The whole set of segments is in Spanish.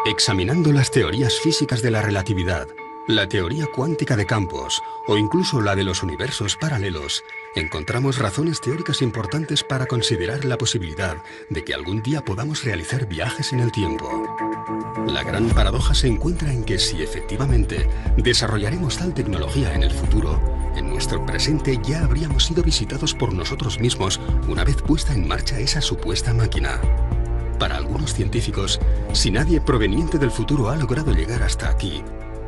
Examinando las teorías físicas de la relatividad, la teoría cuántica de campos o incluso la de los universos paralelos, encontramos razones teóricas importantes para considerar la posibilidad de que algún día podamos realizar viajes en el tiempo. La gran paradoja se encuentra en que si efectivamente desarrollaremos tal tecnología en el futuro, en nuestro presente ya habríamos sido visitados por nosotros mismos una vez puesta en marcha esa supuesta máquina. Para algunos científicos, si nadie proveniente del futuro ha logrado llegar hasta aquí,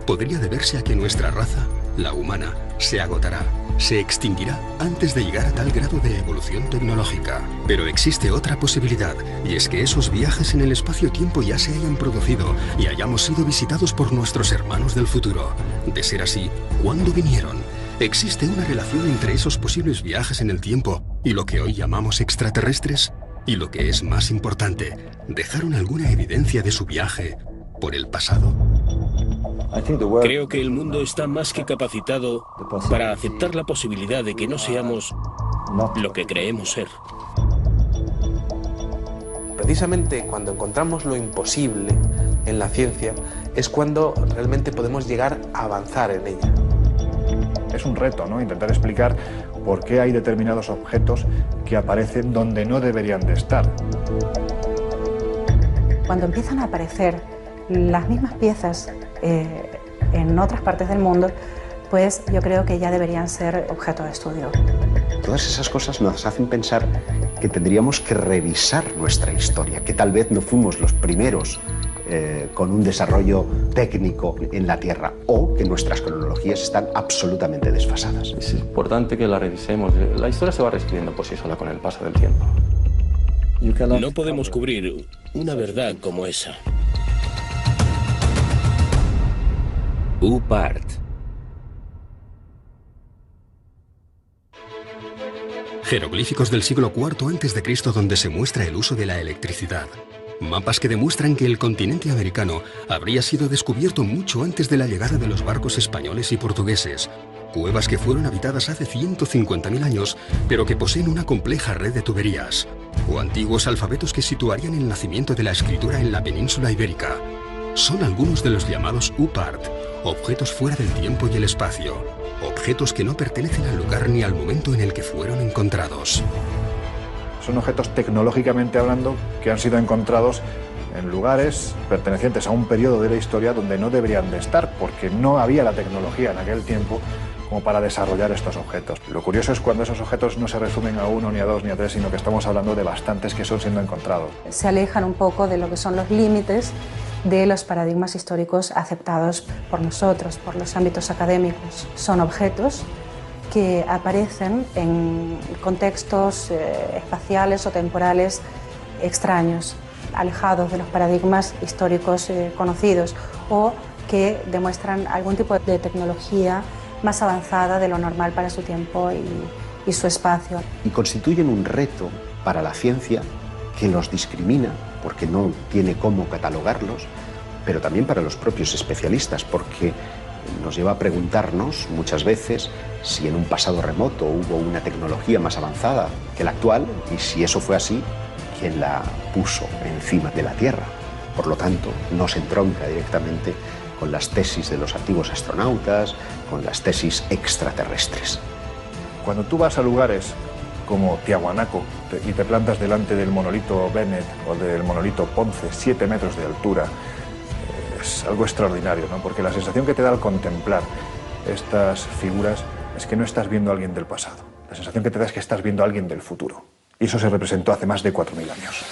podría deberse a que nuestra raza, la humana, se agotará, se extinguirá antes de llegar a tal grado de evolución tecnológica. Pero existe otra posibilidad, y es que esos viajes en el espacio-tiempo ya se hayan producido y hayamos sido visitados por nuestros hermanos del futuro. De ser así, ¿cuándo vinieron? ¿Existe una relación entre esos posibles viajes en el tiempo y lo que hoy llamamos extraterrestres? Y lo que es más importante, ¿dejaron alguna evidencia de su viaje por el pasado? Creo que el mundo está más que capacitado para aceptar la posibilidad de que no seamos lo que creemos ser. Precisamente cuando encontramos lo imposible en la ciencia es cuando realmente podemos llegar a avanzar en ella. Es un reto, ¿no? Intentar explicar por qué hay determinados objetos que aparecen donde no deberían de estar. Cuando empiezan a aparecer las mismas piezas en otras partes del mundo, pues yo creo que ya deberían ser objeto de estudio. Todas esas cosas nos hacen pensar que tendríamos que revisar nuestra historia, que tal vez no fuimos los primeros con un desarrollo técnico en la Tierra, o que nuestras cronologías están absolutamente desfasadas. Es importante que la revisemos. La historia se va reescribiendo por sí sola con el paso del tiempo. No podemos cubrir una verdad como esa. UPART. Jeroglíficos del siglo IV a.C. donde se muestra el uso de la electricidad. Mapas que demuestran que el continente americano habría sido descubierto mucho antes de la llegada de los barcos españoles y portugueses. Cuevas que fueron habitadas hace 150.000 años, pero que poseen una compleja red de tuberías. O antiguos alfabetos que situarían el nacimiento de la escritura en la península ibérica. Son algunos de los llamados UPART, objetos fuera del tiempo y el espacio. Objetos que no pertenecen al lugar ni al momento en el que fueron encontrados. Son objetos tecnológicamente hablando que han sido encontrados en lugares pertenecientes a un periodo de la historia donde no deberían de estar, porque no había la tecnología en aquel tiempo como para desarrollar estos objetos. Lo curioso es cuando esos objetos no se resumen a uno, ni a dos, ni a tres, sino que estamos hablando de bastantes que son siendo encontrados. Se alejan un poco de lo que son los límites de los paradigmas históricos aceptados por nosotros, por los ámbitos académicos. Son objetos que aparecen en contextos espaciales o temporales extraños, alejados de los paradigmas históricos conocidos, o que demuestran algún tipo de tecnología más avanzada de lo normal para su tiempo y su espacio. Y constituyen un reto para la ciencia que los discrimina, porque no tiene cómo catalogarlos, pero también para los propios especialistas, porque nos lleva a preguntarnos muchas veces si en un pasado remoto hubo una tecnología más avanzada que la actual, y si eso fue así, ¿quién la puso encima de la Tierra? Por lo tanto, no se entronca directamente con las tesis de los antiguos astronautas, con las tesis extraterrestres. Cuando tú vas a lugares como Tiahuanaco y te plantas delante del monolito Bennett o del monolito Ponce, 7 metros de altura, es algo extraordinario, ¿no? Porque la sensación que te da al contemplar estas figuras es que no estás viendo a alguien del pasado. La sensación que te da es que estás viendo a alguien del futuro. Y eso se representó hace más de 4.000 años.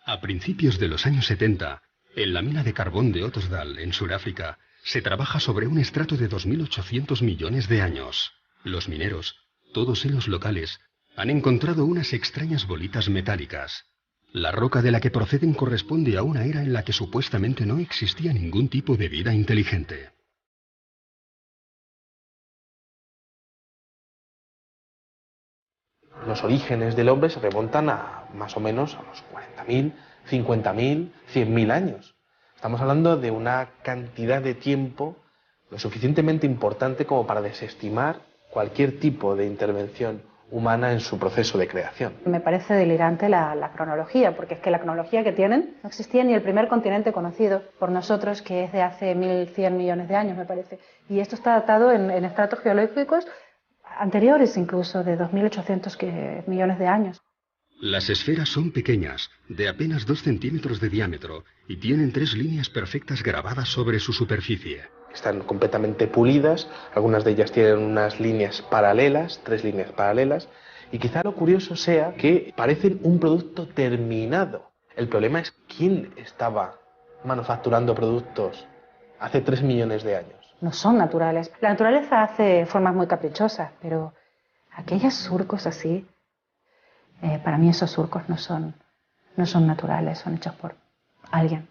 A principios de los años 70, en la mina de carbón de Ottosdal, en Sudáfrica, se trabaja sobre un estrato de 2.800 millones de años. Los mineros, todos ellos locales, han encontrado unas extrañas bolitas metálicas. La roca de la que proceden corresponde a una era en la que supuestamente no existía ningún tipo de vida inteligente. Los orígenes del hombre se remontan a más o menos a los 40.000, 50.000, 100.000 años. Estamos hablando de una cantidad de tiempo lo suficientemente importante como para desestimar cualquier tipo de intervención humana en su proceso de creación. Me parece delirante la cronología, porque es que la cronología que tienen no existía ni el primer continente conocido por nosotros, que es de hace 1.100 millones de años, me parece. Y esto está datado en estratos geológicos anteriores incluso, de 2.800 millones de años. Las esferas son pequeñas, de apenas 2 centímetros de diámetro, y tienen 3 líneas perfectas grabadas sobre su superficie. Están completamente pulidas, algunas de ellas tienen unas líneas paralelas, 3 líneas paralelas, y quizá lo curioso sea que parecen un producto terminado. El problema es quién estaba manufacturando productos hace 3 millones de años. No son naturales. La naturaleza hace formas muy caprichosas, pero aquellos surcos así, para mí esos surcos no son naturales, son hechos por alguien.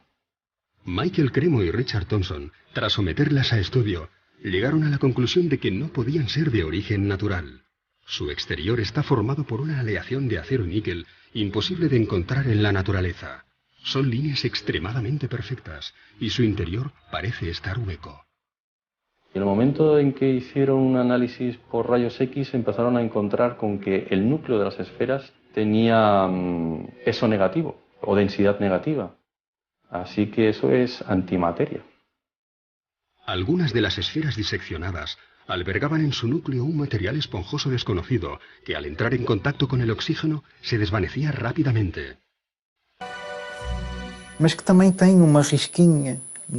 Michael Cremo y Richard Thompson, tras someterlas a estudio, llegaron a la conclusión de que no podían ser de origen natural. Su exterior está formado por una aleación de acero y níquel imposible de encontrar en la naturaleza. Son líneas extremadamente perfectas y su interior parece estar hueco. En el momento en que hicieron un análisis por rayos X, empezaron a encontrar con que el núcleo de las esferas tenía peso negativo o densidad negativa. Así que eso es antimateria. Algunas de las esferas diseccionadas albergaban en su núcleo un material esponjoso desconocido que al entrar en contacto con el oxígeno se desvanecía rápidamente.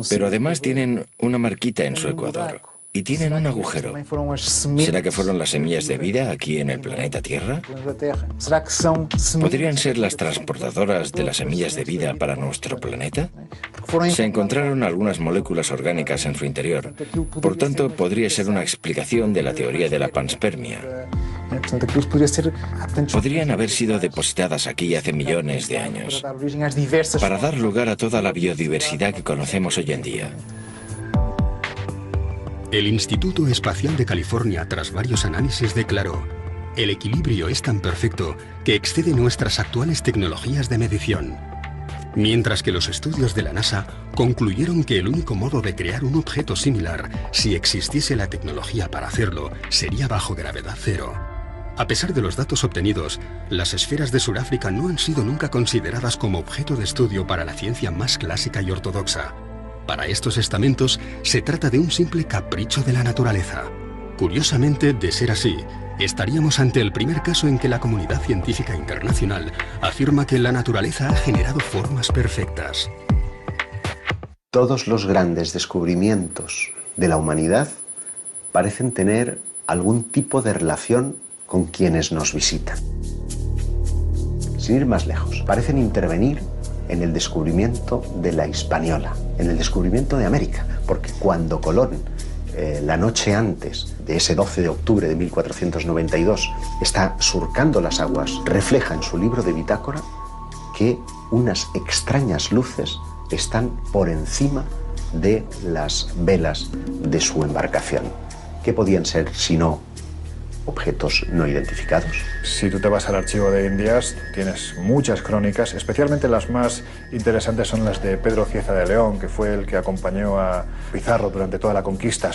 Pero además tienen una marquita en su ecuador y tienen un agujero. ¿Será que fueron las semillas de vida aquí en el planeta Tierra? ¿Podrían ser las transportadoras de las semillas de vida para nuestro planeta? Se encontraron algunas moléculas orgánicas en su interior. Por tanto, podría ser una explicación de la teoría de la panspermia. Podrían haber sido depositadas aquí hace millones de años para dar lugar a toda la biodiversidad que conocemos hoy en día. El Instituto Espacial de California, tras varios análisis, declaró: el equilibrio es tan perfecto que excede nuestras actuales tecnologías de medición. Mientras que los estudios de la NASA concluyeron que el único modo de crear un objeto similar, si existiese la tecnología para hacerlo, sería bajo gravedad cero. A pesar de los datos obtenidos, las esferas de Sudáfrica no han sido nunca consideradas como objeto de estudio para la ciencia más clásica y ortodoxa. Para estos estamentos, se trata de un simple capricho de la naturaleza. Curiosamente, de ser así, estaríamos ante el primer caso en que la comunidad científica internacional afirma que la naturaleza ha generado formas perfectas. Todos los grandes descubrimientos de la humanidad parecen tener algún tipo de relación con quienes nos visitan. Sin ir más lejos, parecen intervenir en el descubrimiento de la Hispaniola, en el descubrimiento de América, porque cuando Colón, la noche antes de ese 12 de octubre de 1492, está surcando las aguas, refleja en su libro de bitácora que unas extrañas luces están por encima de las velas de su embarcación. ¿Qué podían ser sino objetos no identificados? Si tú te vas al archivo de Indias, tienes muchas crónicas, especialmente las más interesantes son las de Pedro Cieza de León, que fue el que acompañó a Pizarro durante toda la conquista.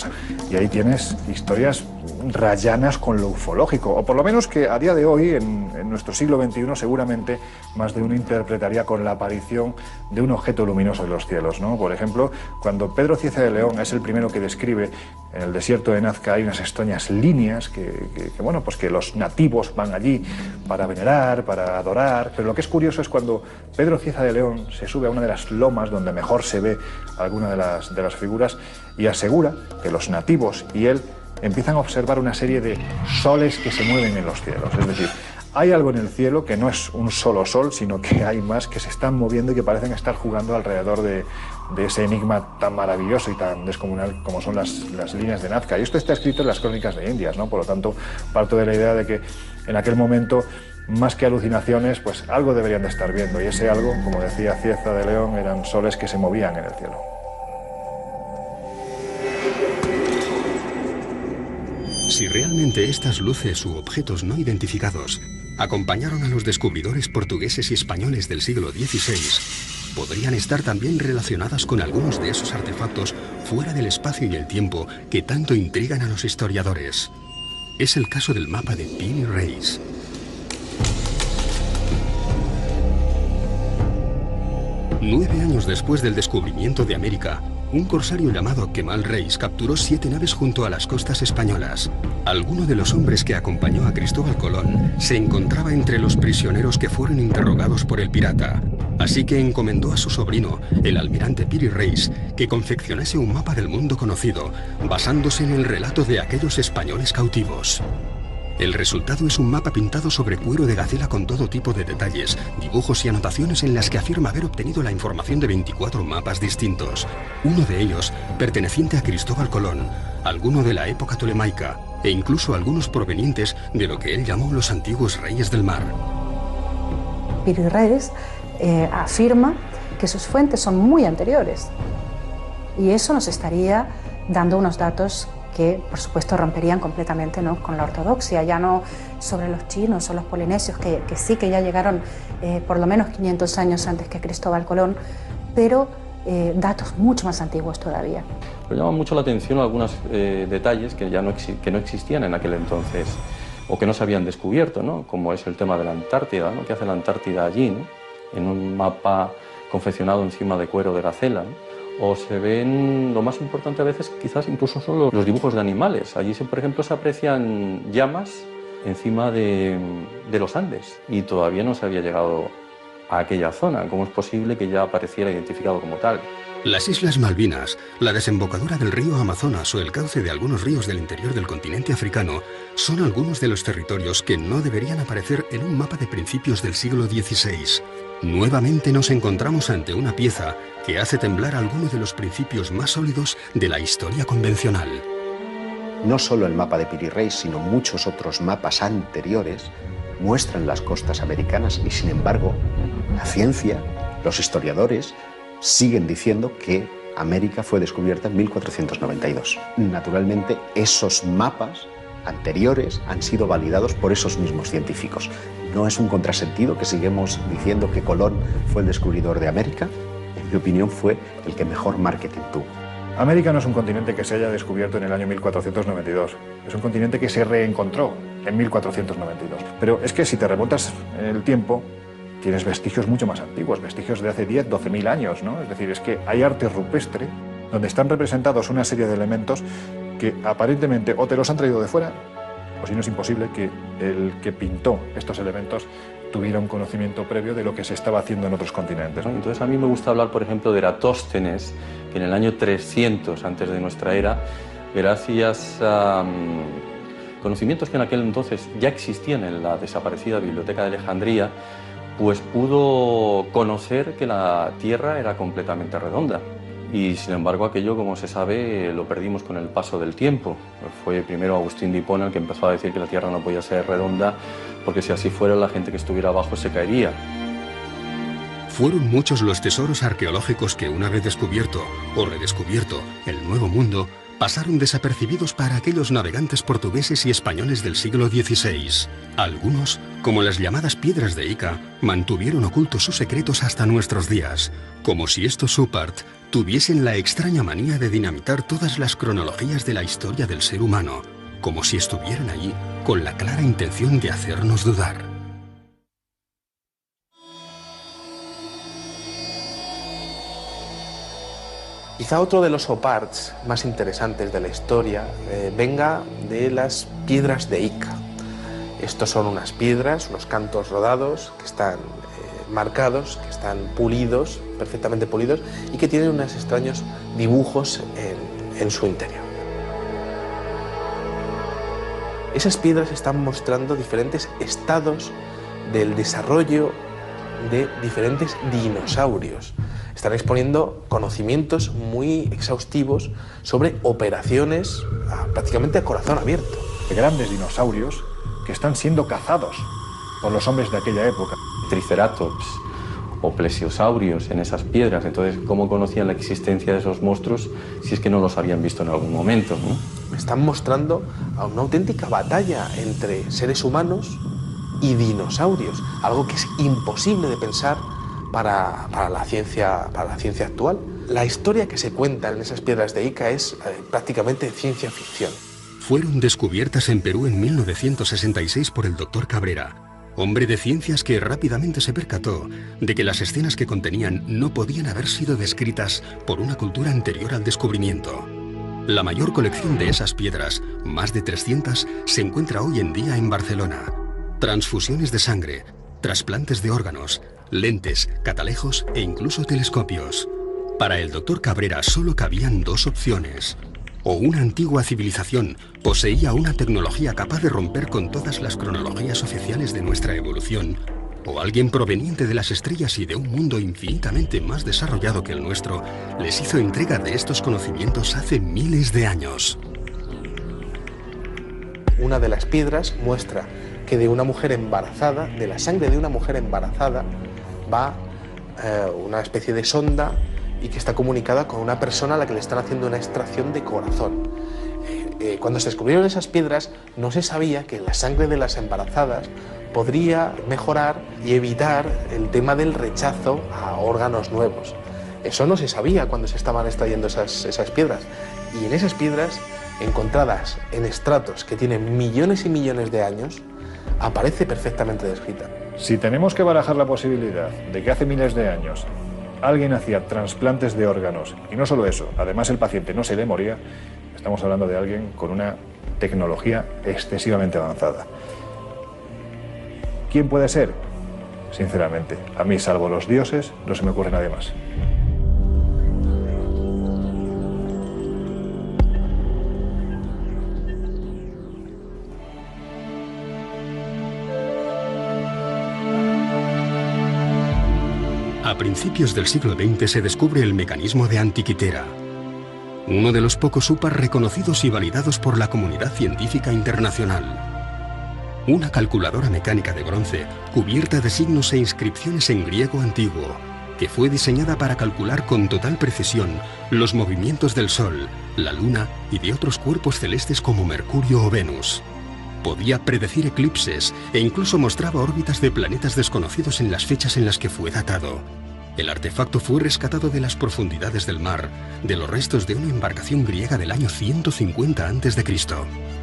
Y ahí tienes historias rayanas con lo ufológico, o por lo menos que a día de hoy, en nuestro siglo XXI, seguramente más de uno interpretaría con la aparición de un objeto luminoso en los cielos, ¿no? Por ejemplo, cuando Pedro Cieza de León es el primero que describe en el desierto de Nazca hay unas extrañas líneas que los nativos van allí para venerar, para adorar, pero lo que es curioso es cuando Pedro Cieza de León se sube a una de las lomas donde mejor se ve alguna de las figuras y asegura que los nativos y él empiezan a observar una serie de soles que se mueven en los cielos, es decir, hay algo en el cielo que no es un solo sol, sino que hay más que se están moviendo y que parecen estar jugando alrededor de ese enigma tan maravilloso y tan descomunal como son las líneas de Nazca. Y esto está escrito en las crónicas de Indias, ¿no? Por lo tanto, parto de la idea de que en aquel momento, más que alucinaciones, pues algo deberían de estar viendo. Y ese algo, como decía Cieza de León, eran soles que se movían en el cielo. Si realmente estas luces u objetos no identificados acompañaron a los descubridores portugueses y españoles del siglo XVI, podrían estar también relacionadas con algunos de esos artefactos fuera del espacio y el tiempo que tanto intrigan a los historiadores. es el caso del mapa de Piri Reis. Nueve años después del descubrimiento de América, un corsario llamado Kemal Reis capturó 7 naves junto a las costas españolas. Alguno de los hombres que acompañó a Cristóbal Colón se encontraba entre los prisioneros que fueron interrogados por el pirata. Así que encomendó a su sobrino, el almirante Piri Reis, que confeccionase un mapa del mundo conocido, basándose en el relato de aquellos españoles cautivos. El resultado es un mapa pintado sobre cuero de gacela con todo tipo de detalles, dibujos y anotaciones en las que afirma haber obtenido la información de 24 mapas distintos. Uno de ellos, perteneciente a Cristóbal Colón, alguno de la época tolemaica, e incluso algunos provenientes de lo que él llamó los antiguos reyes del mar. Piri Reis afirma que sus fuentes son muy anteriores, y eso nos estaría dando unos datos que, por supuesto, romperían completamente, ¿no?, con la ortodoxia, ya no sobre los chinos o los polinesios, que sí que ya llegaron por lo menos 500 años antes que Cristóbal Colón, pero datos mucho más antiguos todavía. Pero llama mucho la atención algunos detalles que ya no existían en aquel entonces, o que no se habían descubierto, ¿no?, como es el tema de la Antártida, ¿no?, que hace la Antártida allí, ¿no?, en un mapa confeccionado encima de cuero de gacela, ¿no? O se ven, lo más importante a veces quizás incluso son los dibujos de animales. Allí, por ejemplo, se aprecian llamas encima de los Andes y todavía no se había llegado a aquella zona. ¿Cómo es posible que ya apareciera identificado como tal? Las Islas Malvinas, la desembocadura del río Amazonas o el cauce de algunos ríos del interior del continente africano son algunos de los territorios que no deberían aparecer en un mapa de principios del siglo XVI. Nuevamente nos encontramos ante una pieza que hace temblar algunos de los principios más sólidos de la historia convencional. No solo el mapa de Piri Reis, sino muchos otros mapas anteriores muestran las costas americanas y, sin embargo, la ciencia, los historiadores, siguen diciendo que América fue descubierta en 1492. Naturalmente, esos mapas anteriores han sido validados por esos mismos científicos. No es un contrasentido que sigamos diciendo que Colón fue el descubridor de América. En mi opinión, fue el que mejor marketing tuvo. América no es un continente que se haya descubierto en el año 1492. Es un continente que se reencontró en 1492. Pero es que si te remontas en el tiempo, tienes vestigios mucho más antiguos, vestigios de hace 10, 12.000 años, ¿no? Es decir, es que hay arte rupestre donde están representados una serie de elementos que aparentemente o te los han traído de fuera, o si no es imposible que el que pintó estos elementos tuviera un conocimiento previo de lo que se estaba haciendo en otros continentes, ¿no? Entonces a mí me gusta hablar, por ejemplo, de Eratóstenes, que en el año 300 antes de nuestra era, gracias a conocimientos que en aquel entonces ya existían en la desaparecida Biblioteca de Alejandría, pues pudo conocer que la Tierra era completamente redonda. Y sin embargo aquello, como se sabe, lo perdimos con el paso del tiempo. Fue primero Agustín de Hipona el que empezó a decir que la Tierra no podía ser redonda, porque si así fuera la gente que estuviera abajo se caería. Fueron muchos los tesoros arqueológicos que, una vez descubierto o redescubierto el Nuevo Mundo, pasaron desapercibidos para aquellos navegantes portugueses y españoles del siglo XVI. Algunos, como las llamadas piedras de Ica, mantuvieron ocultos sus secretos hasta nuestros días, como si estos Supart tuviesen la extraña manía de dinamitar todas las cronologías de la historia del ser humano, como si estuvieran allí con la clara intención de hacernos dudar. Quizá otro de los oparts más interesantes de la historia venga de las piedras de Ica. Estos son unas piedras, unos cantos rodados que están marcados, que están pulidos, perfectamente pulidos, y que tienen unos extraños dibujos en su interior. Esas piedras están mostrando diferentes estados del desarrollo de diferentes dinosaurios. Están exponiendo conocimientos muy exhaustivos sobre operaciones prácticamente a corazón abierto. Grandes dinosaurios que están siendo cazados por los hombres de aquella época. Triceratops o plesiosaurios en esas piedras. Entonces, ¿cómo conocían la existencia de esos monstruos si es que no los habían visto en algún momento, ¿no? Están mostrando a una auténtica batalla entre seres humanos y dinosaurios, algo que es imposible de pensar para la ciencia actual. La historia que se cuenta en esas piedras de Ica es prácticamente ciencia ficción. fueron descubiertas en Perú en 1966 por el Dr. Cabrera, hombre de ciencias que rápidamente se percató de que las escenas que contenían no podían haber sido descritas por una cultura anterior al descubrimiento. La mayor colección de esas piedras, más de 300, se encuentra hoy en día en Barcelona. Transfusiones de sangre, trasplantes de órganos, lentes, catalejos e incluso telescopios. Para el Dr. Cabrera solo cabían dos opciones. O una antigua civilización poseía una tecnología capaz de romper con todas las cronologías oficiales de nuestra evolución, o alguien proveniente de las estrellas y de un mundo infinitamente más desarrollado que el nuestro les hizo entrega de estos conocimientos hace miles de años. Una de las piedras muestra que de una mujer embarazada, de la sangre de una mujer embarazada, va una especie de sonda y que está comunicada con una persona a la que le están haciendo una extracción de corazón. Cuando se descubrieron esas piedras, no se sabía que la sangre de las embarazadas podría mejorar y evitar el tema del rechazo a órganos nuevos. Eso no se sabía cuando se estaban extrayendo esas piedras. Y en esas piedras, encontradas en estratos que tienen millones y millones de años, aparece perfectamente descrita. Si tenemos que barajar la posibilidad de que hace miles de años alguien hacía trasplantes de órganos, y no solo eso, además el paciente no se le moría, estamos hablando de alguien con una tecnología excesivamente avanzada. ¿Quién puede ser? Sinceramente, a mí, salvo los dioses, no se me ocurre nadie más. A principios del siglo XX se descubre el mecanismo de Antikythera, uno de los pocos UPAs reconocidos y validados por la comunidad científica internacional. Una calculadora mecánica de bronce cubierta de signos e inscripciones en griego antiguo, que fue diseñada para calcular con total precisión los movimientos del Sol, la Luna y de otros cuerpos celestes como Mercurio o Venus. Podía predecir eclipses e incluso mostraba órbitas de planetas desconocidos en las fechas en las que fue datado. El artefacto fue rescatado de las profundidades del mar, de los restos de una embarcación griega del año 150 a.C.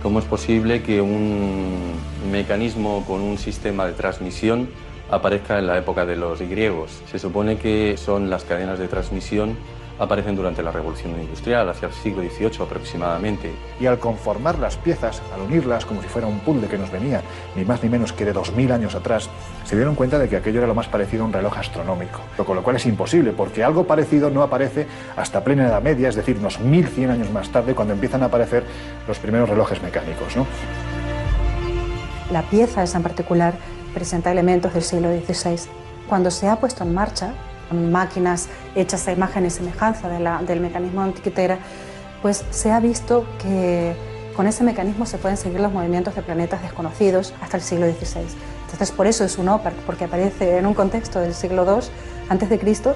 ¿Cómo es posible que un mecanismo con un sistema de transmisión aparezca en la época de los griegos? Se supone que son las cadenas de transmisión aparecen durante la Revolución Industrial, hacia el siglo XVIII aproximadamente. Y al conformar las piezas, al unirlas como si fuera un puzzle que nos venía ni más ni menos que de 2000 años atrás, se dieron cuenta de que aquello era lo más parecido a un reloj astronómico. Con lo cual es imposible, porque algo parecido no aparece hasta plena Edad Media, es decir, unos 1100 años más tarde, cuando empiezan a aparecer los primeros relojes mecánicos, ¿no? La pieza esa en particular presenta elementos del siglo XVI. Cuando se ha puesto en marcha, con máquinas hechas a imagen y semejanza del mecanismo de Antikythera, pues se ha visto que con ese mecanismo se pueden seguir los movimientos de planetas desconocidos hasta el siglo XVI. Entonces, por eso es un OPAR, porque aparece en un contexto del siglo II a.C.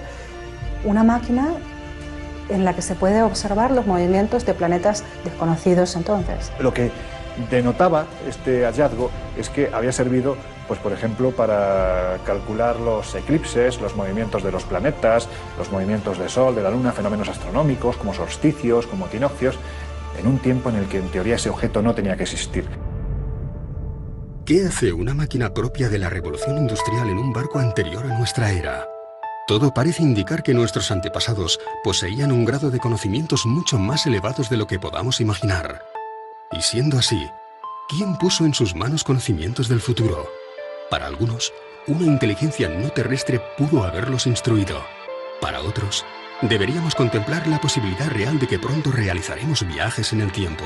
una máquina en la que se puede observar los movimientos de planetas desconocidos entonces. Lo que denotaba este hallazgo es que había servido, pues por ejemplo, para calcular los eclipses, los movimientos de los planetas, los movimientos del Sol, de la Luna, fenómenos astronómicos como solsticios, como equinoccios, en un tiempo en el que en teoría ese objeto no tenía que existir. ¿Qué hace una máquina propia de la revolución industrial en un barco anterior a nuestra era? Todo parece indicar que nuestros antepasados poseían un grado de conocimientos mucho más elevados de lo que podamos imaginar. Y siendo así, ¿quién puso en sus manos conocimientos del futuro? Para algunos, una inteligencia no terrestre pudo haberlos instruido. Para otros, deberíamos contemplar la posibilidad real de que pronto realizaremos viajes en el tiempo.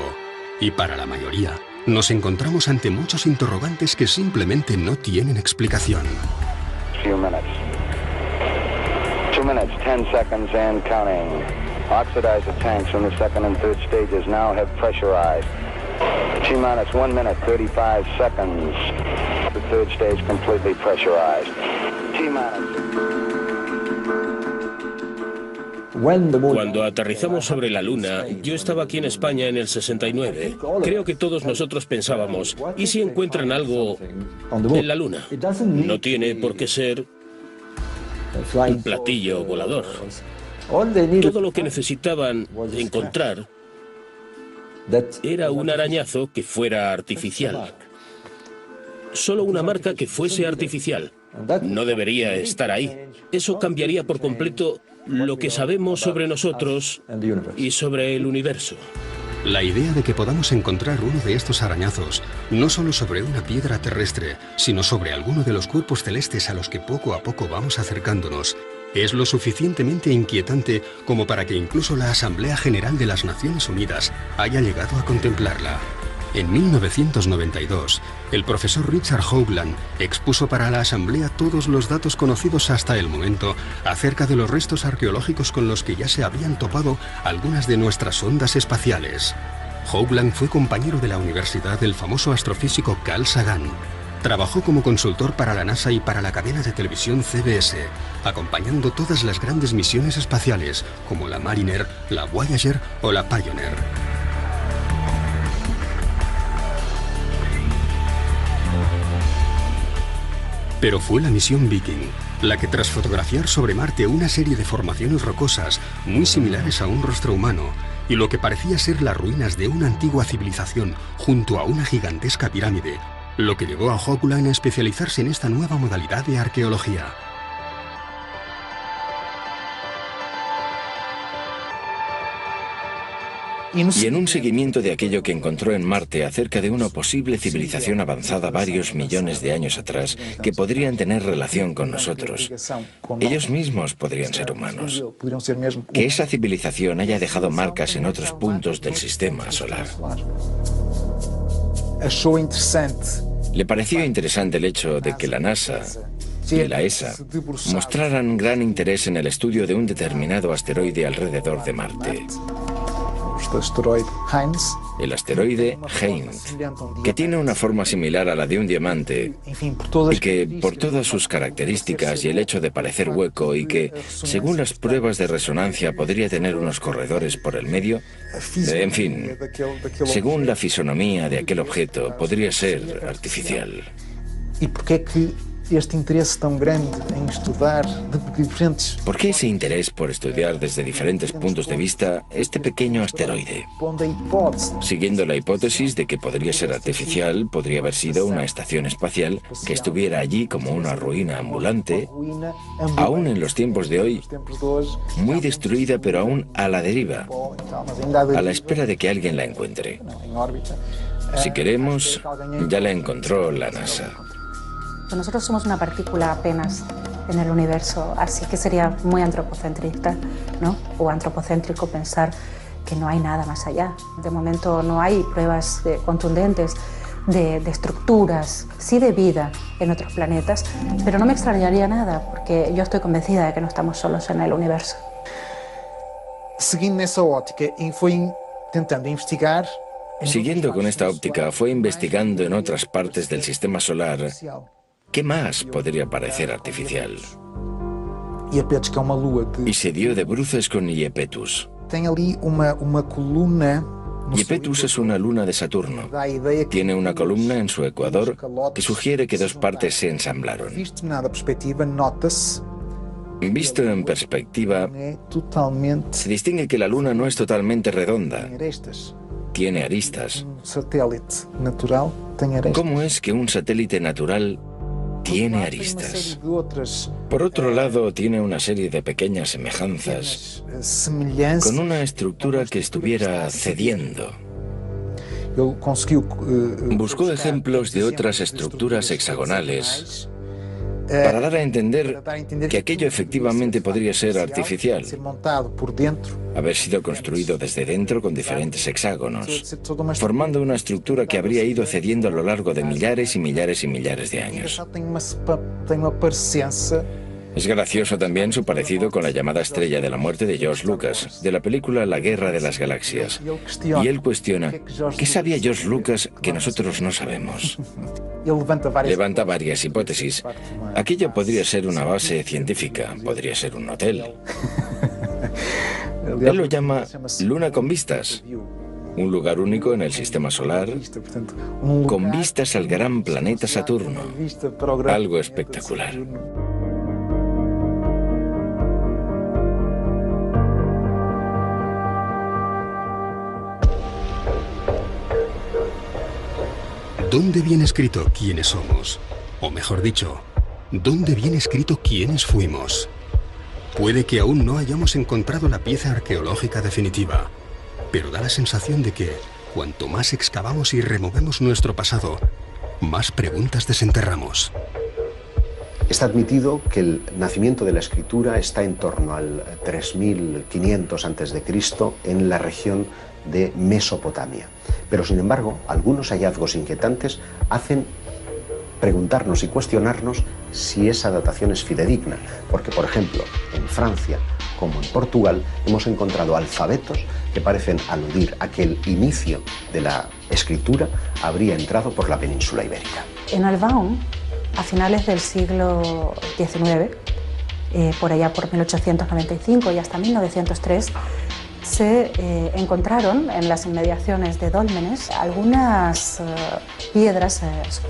Y para la mayoría, nos encontramos ante muchos interrogantes que simplemente no tienen explicación. 2 minutes. 2 minutes, 10 seconds and counting. Oxidize the tanks in the second and third stages now have pressurized. T-minus 1 minute, 35 seconds. The third stage completely pressurized. T-minus. Cuando aterrizamos sobre la Luna, yo estaba aquí en España en el 69. Creo que todos nosotros pensábamos, ¿y si encuentran algo en la Luna? No tiene por qué ser un platillo volador. Todo lo que necesitaban encontrar era un arañazo que fuera artificial. Solo una marca que fuese artificial. No debería estar ahí. Eso cambiaría por completo lo que sabemos sobre nosotros y sobre el universo. La idea de que podamos encontrar uno de estos arañazos, no solo sobre una piedra terrestre, sino sobre alguno de los cuerpos celestes a los que poco a poco vamos acercándonos, es lo suficientemente inquietante como para que incluso la Asamblea General de las Naciones Unidas haya llegado a contemplarla. En 1992, el profesor Richard Hoagland expuso para la Asamblea todos los datos conocidos hasta el momento acerca de los restos arqueológicos con los que ya se habían topado algunas de nuestras sondas espaciales. Hoagland fue compañero de la universidad del famoso astrofísico Carl Sagan. Trabajó como consultor para la NASA y para la cadena de televisión CBS, acompañando todas las grandes misiones espaciales, como la Mariner, la Voyager o la Pioneer. Pero fue la misión Viking la que, tras fotografiar sobre Marte una serie de formaciones rocosas muy similares a un rostro humano y lo que parecía ser las ruinas de una antigua civilización junto a una gigantesca pirámide, lo que llevó a Hoagland a especializarse en esta nueva modalidad de arqueología. Y en un seguimiento de aquello que encontró en Marte acerca de una posible civilización avanzada varios millones de años atrás que podrían tener relación con nosotros. Ellos mismos podrían ser humanos. Que esa civilización haya dejado marcas en otros puntos del sistema solar. Le pareció interesante el hecho de que la NASA y la ESA mostraran gran interés en el estudio de un determinado asteroide alrededor de Marte. El asteroide Heinz, que tiene una forma similar a la de un diamante y que, por todas sus características y el hecho de parecer hueco y que, según las pruebas de resonancia, podría tener unos corredores por el medio, en fin, según la fisonomía de aquel objeto, podría ser artificial. ¿Por qué ese interés por estudiar desde diferentes puntos de vista este pequeño asteroide? Siguiendo la hipótesis de que podría ser artificial, podría haber sido una estación espacial que estuviera allí como una ruina ambulante, aún en los tiempos de hoy, muy destruida pero aún a la deriva, a la espera de que alguien la encuentre. Si queremos, ya la encontró la NASA. Nosotros somos una partícula apenas en el universo, así que sería muy antropocentrista, ¿no? O antropocéntrico pensar que no hay nada más allá. De momento no hay pruebas contundentes de estructuras, sí de vida en otros planetas, pero no me extrañaría nada porque yo estoy convencida de que no estamos solos en el universo. Siguiendo con esta óptica, fue investigando en otras partes del sistema solar. ¿Qué más podría parecer artificial? Y se dio de bruces con Iapetus. Iapetus es una luna de Saturno. Tiene una columna en su ecuador que sugiere que dos partes se ensamblaron. Visto en perspectiva, se distingue que la luna no es totalmente redonda. Tiene aristas. ¿Cómo es que un satélite natural tiene aristas? Por otro lado, tiene una serie de pequeñas semejanzas con una estructura que estuviera cediendo. Buscó ejemplos de otras estructuras hexagonales para dar a entender que aquello efectivamente podría ser artificial, haber sido construido desde dentro con diferentes hexágonos, formando una estructura que habría ido cediendo a lo largo de millares y millares y millares de años. Es gracioso también su parecido con la llamada Estrella de la Muerte de George Lucas, de la película La Guerra de las Galaxias. Y él cuestiona, ¿qué sabía George Lucas que nosotros no sabemos? Levanta varias hipótesis. Aquello podría ser una base científica, podría ser un hotel. Él lo llama Luna con vistas. Un lugar único en el sistema solar, con vistas al gran planeta Saturno. Algo espectacular. ¿Dónde viene escrito quiénes somos? O mejor dicho, ¿dónde viene escrito quiénes fuimos? Puede que aún no hayamos encontrado la pieza arqueológica definitiva, pero da la sensación de que, cuanto más excavamos y removemos nuestro pasado, más preguntas desenterramos. Está admitido que el nacimiento de la escritura está en torno al 3500 a.C. en la región de Mesopotamia. Pero, sin embargo, algunos hallazgos inquietantes hacen preguntarnos y cuestionarnos si esa datación es fidedigna, porque, por ejemplo, en Francia como en Portugal hemos encontrado alfabetos que parecen aludir a que el inicio de la escritura habría entrado por la península ibérica. En Albaon, a finales del siglo XIX, por allá por 1895 y hasta 1903, se encontraron en las inmediaciones de Dólmenes algunas piedras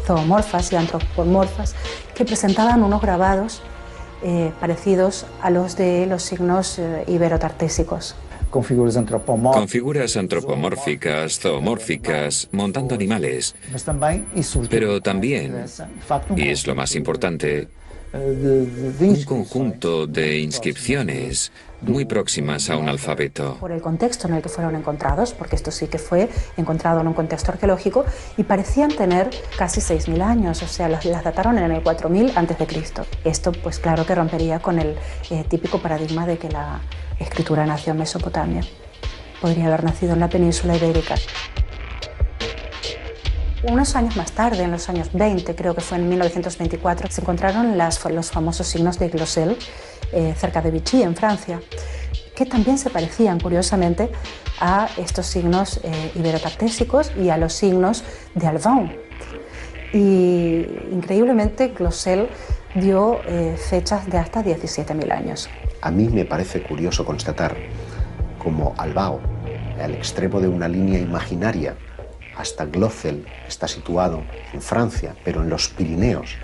zoomorfas y antropomorfas que presentaban unos grabados parecidos a los de los signos iberotartésicos. Con figuras antropomórficas, zoomórficas, montando animales. Pero también, y es lo más importante, un conjunto de inscripciones muy próximas a un alfabeto. Por el contexto en el que fueron encontrados, porque esto sí que fue encontrado en un contexto arqueológico, y parecían tener casi 6.000 años, o sea, las dataron en el 4000 a.C. Esto, pues claro que rompería con el típico paradigma de que la escritura nació en Mesopotamia. Podría haber nacido en la península ibérica. Unos años más tarde, en los años 20, creo que fue en 1924, se encontraron los famosos signos de Glosel cerca de Vichy, en Francia, que también se parecían, curiosamente, a estos signos iberotartésicos y a los signos de Albaon. Y, increíblemente, Glosel dio fechas de hasta 17.000 años. A mí me parece curioso constatar cómo Albaon, al extremo de una línea imaginaria, hasta Glosel, está situado en Francia, pero en los Pirineos,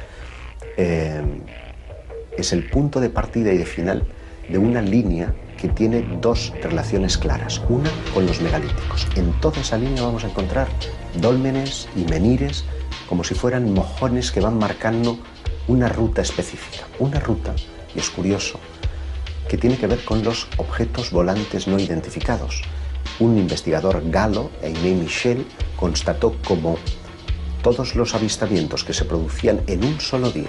es el punto de partida y de final de una línea que tiene dos relaciones claras. Una con los megalíticos. En toda esa línea vamos a encontrar dólmenes y menires como si fueran mojones que van marcando una ruta específica. Una ruta, y es curioso, que tiene que ver con los objetos volantes no identificados. Un investigador galo, Aimé Michel, constató como todos los avistamientos que se producían en un solo día,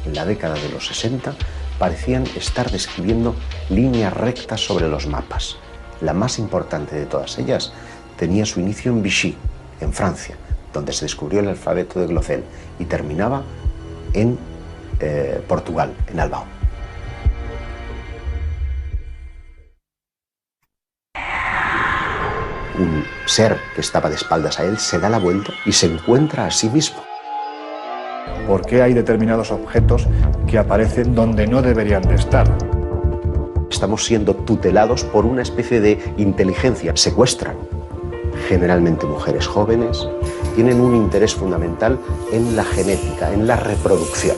en la década de los 60, parecían estar describiendo líneas rectas sobre los mapas. La más importante de todas ellas tenía su inicio en Vichy, en Francia, donde se descubrió el alfabeto de Glosel, y terminaba en Portugal, en Albaon. Un ser que estaba de espaldas a él se da la vuelta y se encuentra a sí mismo. ¿Por qué hay determinados objetos que aparecen donde no deberían de estar? Estamos siendo tutelados por una especie de inteligencia. Secuestran generalmente mujeres jóvenes, tienen un interés fundamental en la genética, en la reproducción.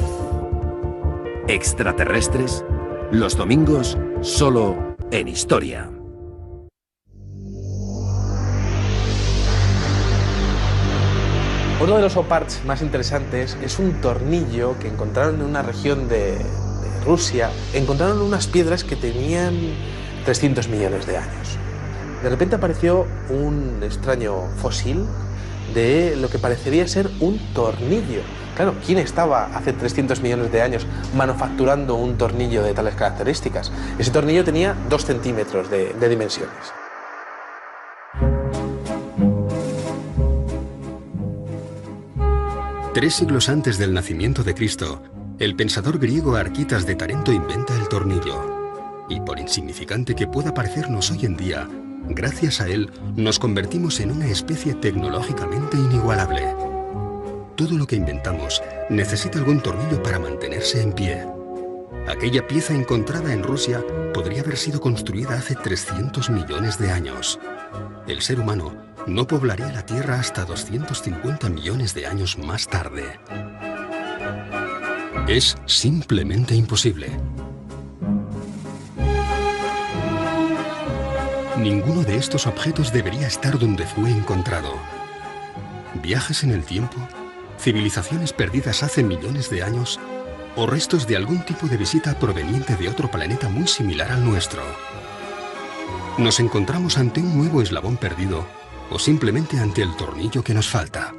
Extraterrestres, los domingos, solo en Historia. Uno de los oparts más interesantes es un tornillo que encontraron en una región de Rusia. Encontraron unas piedras que tenían 300 millones de años. De repente apareció un extraño fósil de lo que parecería ser un tornillo. Claro, ¿quién estaba hace 300 millones de años manufacturando un tornillo de tales características? Ese tornillo tenía 2 centímetros de dimensiones. Tres siglos antes del nacimiento de Cristo, el pensador griego Arquitas de Tarento inventa el tornillo. Y por insignificante que pueda parecernos hoy en día, gracias a él nos convertimos en una especie tecnológicamente inigualable. Todo lo que inventamos necesita algún tornillo para mantenerse en pie. Aquella pieza encontrada en Rusia podría haber sido construida hace 300 millones de años. El ser humano no poblaría la Tierra hasta 250 millones de años más tarde. Es simplemente imposible. Ninguno de estos objetos debería estar donde fue encontrado. Viajes en el tiempo civilizaciones perdidas hace millones de años o restos de algún tipo de visita proveniente de otro planeta muy similar al nuestro. ¿Nos encontramos ante un nuevo eslabón perdido o simplemente ante el tornillo que nos falta?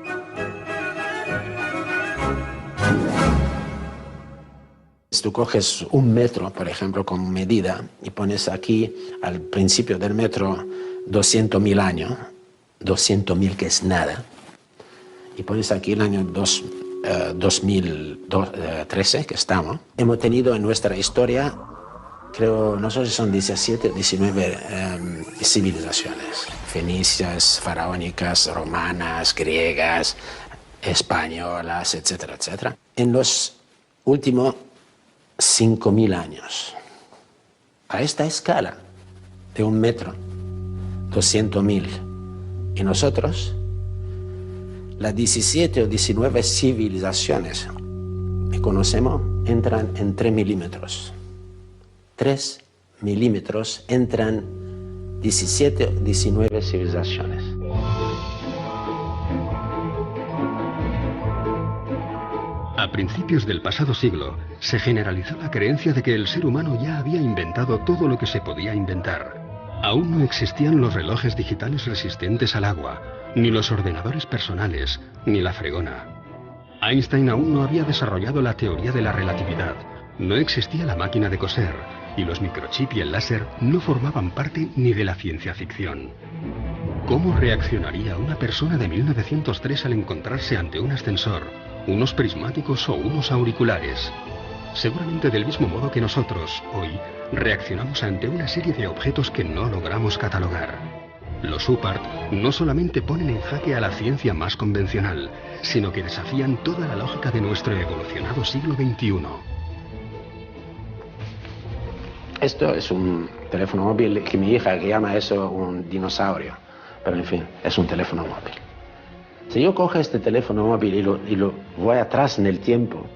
Si tú coges un metro, por ejemplo, como medida, y pones aquí al principio del metro 200.000 años, 200.000 que es nada, y pones aquí el año 2013 que estamos, hemos tenido en nuestra historia, creo, no sé si son 17 o 19 civilizaciones, fenicias, faraónicas, romanas, griegas, españolas, etcétera, etcétera. En los últimos 5.000 años, a esta escala de un metro, 200.000, y nosotros, las 17 o 19 civilizaciones que conocemos entran en 3 milímetros. 3 milímetros entran 17 o 19 civilizaciones. A principios del pasado siglo, se generalizó la creencia de que el ser humano ya había inventado todo lo que se podía inventar. Aún no existían los relojes digitales resistentes al agua, ni los ordenadores personales, ni la fregona. Einstein aún no había desarrollado la teoría de la relatividad, no existía la máquina de coser, y los microchips y el láser no formaban parte ni de la ciencia ficción. ¿Cómo reaccionaría una persona de 1903 al encontrarse ante un ascensor, unos prismáticos o unos auriculares? Seguramente del mismo modo que nosotros, hoy, reaccionamos ante una serie de objetos que no logramos catalogar. Los UPART no solamente ponen en jaque a la ciencia más convencional, sino que desafían toda la lógica de nuestro evolucionado siglo XXI. Esto es un teléfono móvil que mi hija que llama eso un dinosaurio, pero en fin, es un teléfono móvil. Si yo cojo este teléfono móvil y lo voy atrás en el tiempo,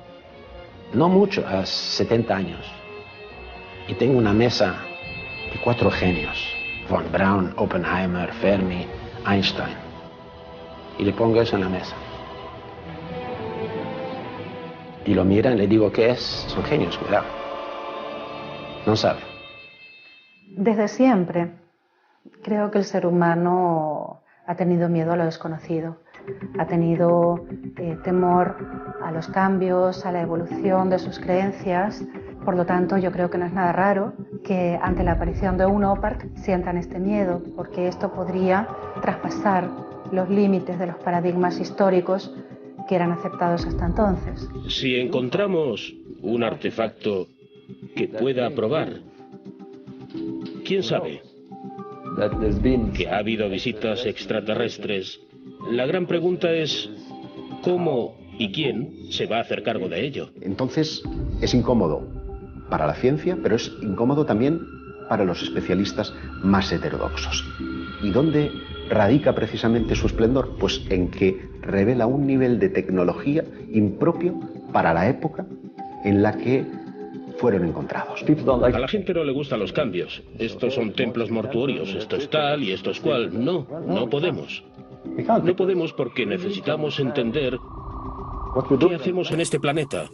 no mucho, a 70 años, y tengo una mesa de 4 genios, Von Braun, Oppenheimer, Fermi, Einstein, y le pongo eso en la mesa. Y lo miran y le digo, ¿qué es? Son genios, cuidado. No sabe. Desde siempre creo que el ser humano ha tenido miedo a lo desconocido, ha tenido temor a los cambios, a la evolución de sus creencias. Por lo tanto, yo creo que no es nada raro que ante la aparición de un OPART sientan este miedo, porque esto podría traspasar los límites de los paradigmas históricos que eran aceptados hasta entonces. Si encontramos un artefacto que pueda probar, ¿quién sabe que ha habido visitas extraterrestres? La gran pregunta es ¿cómo y quién se va a hacer cargo de ello? Entonces es incómodo para la ciencia, pero es incómodo también para los especialistas más heterodoxos. ¿Y dónde radica precisamente su esplendor? Pues en que revela un nivel de tecnología impropio para la época en la que fueron encontrados. A la gente no le gustan los cambios. Estos son templos mortuorios, esto es tal y esto es cual. No, no podemos. No podemos porque necesitamos entender qué hacemos en este planeta.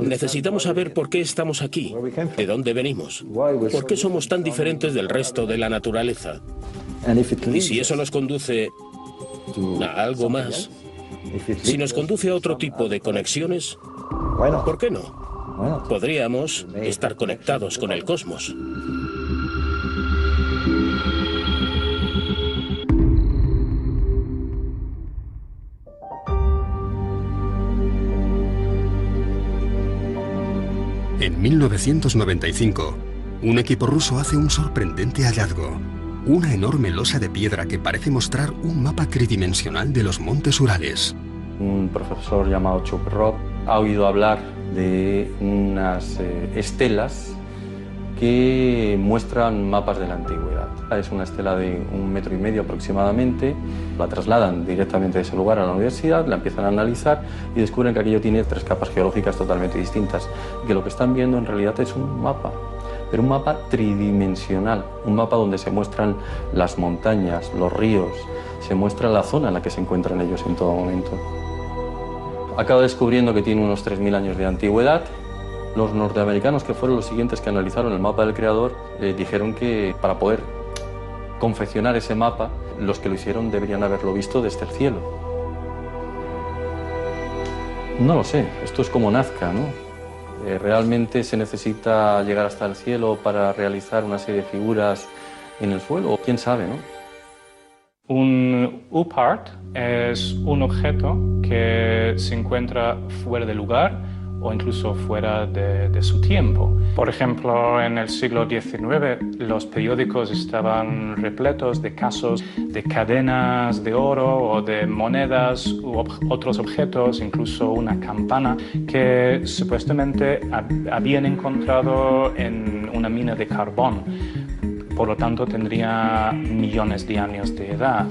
Necesitamos saber por qué estamos aquí, de dónde venimos, por qué somos tan diferentes del resto de la naturaleza. Y si eso nos conduce a algo más, si nos conduce a otro tipo de conexiones, ¿por qué no? Podríamos estar conectados con el cosmos. En 1995, un equipo ruso hace un sorprendente hallazgo. Una enorme losa de piedra que parece mostrar un mapa tridimensional de los montes Urales. Un profesor llamado Chuck Robb ha oído hablar de unas estelas que muestran mapas de la antigüedad. Es una estela de 1,5 metros aproximadamente, la trasladan directamente de ese lugar a la universidad, la empiezan a analizar y descubren que aquello tiene 3 capas geológicas totalmente distintas, que lo que están viendo en realidad es un mapa, pero un mapa tridimensional, un mapa donde se muestran las montañas, los ríos, se muestra la zona en la que se encuentran ellos en todo momento. Acaba descubriendo que tiene unos 3.000 años de antigüedad. Los norteamericanos, que fueron los siguientes que analizaron el mapa del creador, dijeron que para poder confeccionar ese mapa, los que lo hicieron deberían haberlo visto desde el cielo. No lo sé, esto es como Nazca, ¿no? ¿Realmente se necesita llegar hasta el cielo para realizar una serie de figuras en el suelo? ¿Quién sabe, no? Un UPART es un objeto que se encuentra fuera de lugar o incluso fuera de su tiempo. Por ejemplo, en el siglo XIX los periódicos estaban repletos de casos de cadenas de oro o de monedas u otros objetos, incluso una campana que supuestamente habían encontrado en una mina de carbón. Por lo tanto, tendría millones de años de edad.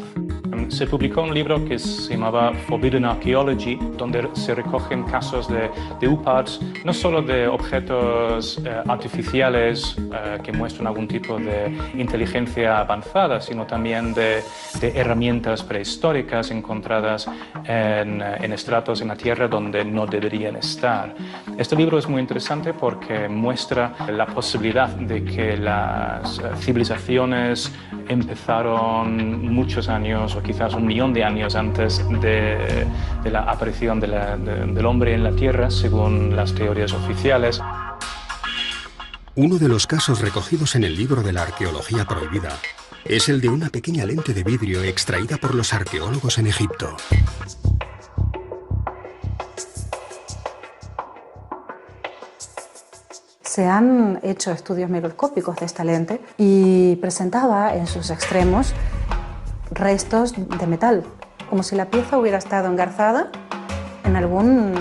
Se publicó un libro que se llamaba Forbidden Archaeology, donde se recogen casos de UPARTs, no solo de objetos artificiales que muestran algún tipo de inteligencia avanzada, sino también de herramientas prehistóricas encontradas en estratos en la Tierra donde no deberían estar. Este libro es muy interesante porque muestra la posibilidad de que las civilizaciones empezaron muchos años o quizás 1 millón de años antes de la aparición del hombre en la Tierra, según las teorías oficiales. Uno de los casos recogidos en el libro de la arqueología prohibida es el de una pequeña lente de vidrio extraída por los arqueólogos en Egipto. Se han hecho estudios microscópicos de esta lente y presentaba en sus extremos restos de metal, como si la pieza hubiera estado engarzada en algún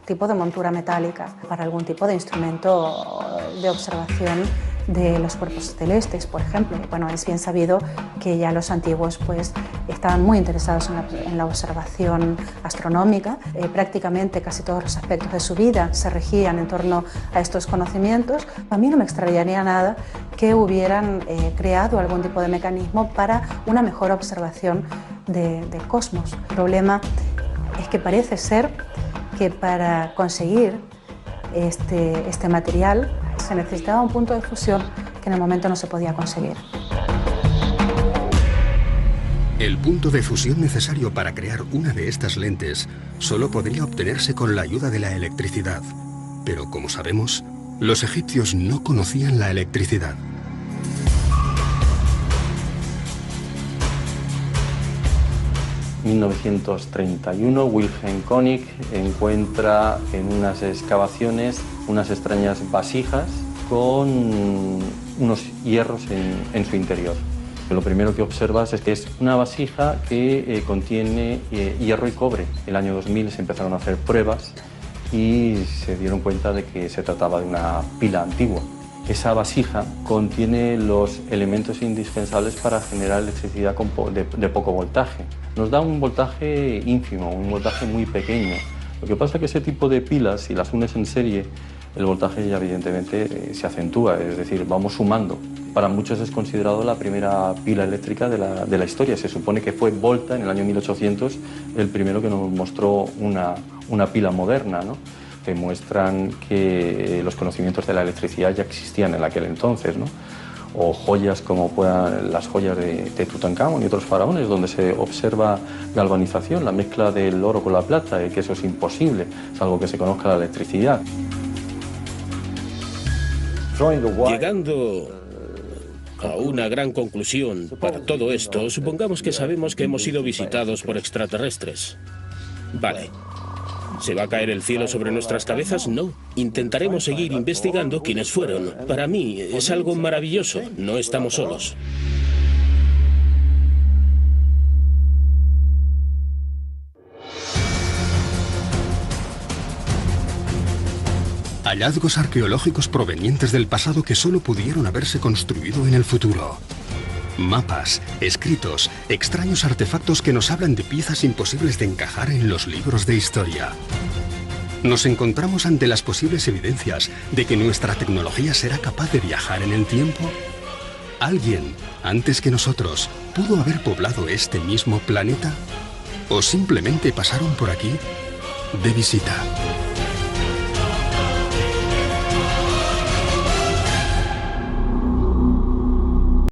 tipo de montura metálica para algún tipo de instrumento de observación de los cuerpos celestes, por ejemplo. Bueno, es bien sabido que ya los antiguos pues, estaban muy interesados en la observación astronómica. Prácticamente casi todos los aspectos de su vida se regían en torno a estos conocimientos. A mí no me extrañaría nada que hubieran creado algún tipo de mecanismo para una mejor observación del cosmos. El problema es que parece ser que para conseguir este material se necesitaba un punto de fusión que en el momento no se podía conseguir. El punto de fusión necesario para crear una de estas lentes solo podría obtenerse con la ayuda de la electricidad. Pero como sabemos, los egipcios no conocían la electricidad. En 1931, Wilhelm König encuentra en unas excavaciones unas extrañas vasijas con unos hierros en su interior. Lo primero que observas es que es una vasija que contiene hierro y cobre. En el año 2000 se empezaron a hacer pruebas y se dieron cuenta de que se trataba de una pila antigua. Esa vasija contiene los elementos indispensables para generar electricidad de poco voltaje. Nos da un voltaje ínfimo, un voltaje muy pequeño. Lo que pasa es que ese tipo de pilas, si las unes en serie, el voltaje ya evidentemente se acentúa, es decir, vamos sumando. Para muchos es considerado la primera pila eléctrica de la historia. Se supone que fue Volta, en el año 1800, el primero que nos mostró una pila moderna, ¿no? Que muestran que los conocimientos de la electricidad ya existían en aquel entonces, ¿no? O joyas como las joyas de Tutankamón y otros faraones, donde se observa galvanización, la mezcla del oro con la plata, y que eso es imposible, salvo que se conozca la electricidad. Llegando a una gran conclusión para todo esto, supongamos que sabemos que hemos sido visitados por extraterrestres. Vale. ¿Se va a caer el cielo sobre nuestras cabezas? No. Intentaremos seguir investigando quiénes fueron. Para mí es algo maravilloso. No estamos solos. Hallazgos arqueológicos provenientes del pasado que solo pudieron haberse construido en el futuro. Mapas, escritos, extraños artefactos que nos hablan de piezas imposibles de encajar en los libros de historia. Nos encontramos ante las posibles evidencias de que nuestra tecnología será capaz de viajar en el tiempo. ¿Alguien, antes que nosotros, pudo haber poblado este mismo planeta? ¿O simplemente pasaron por aquí de visita.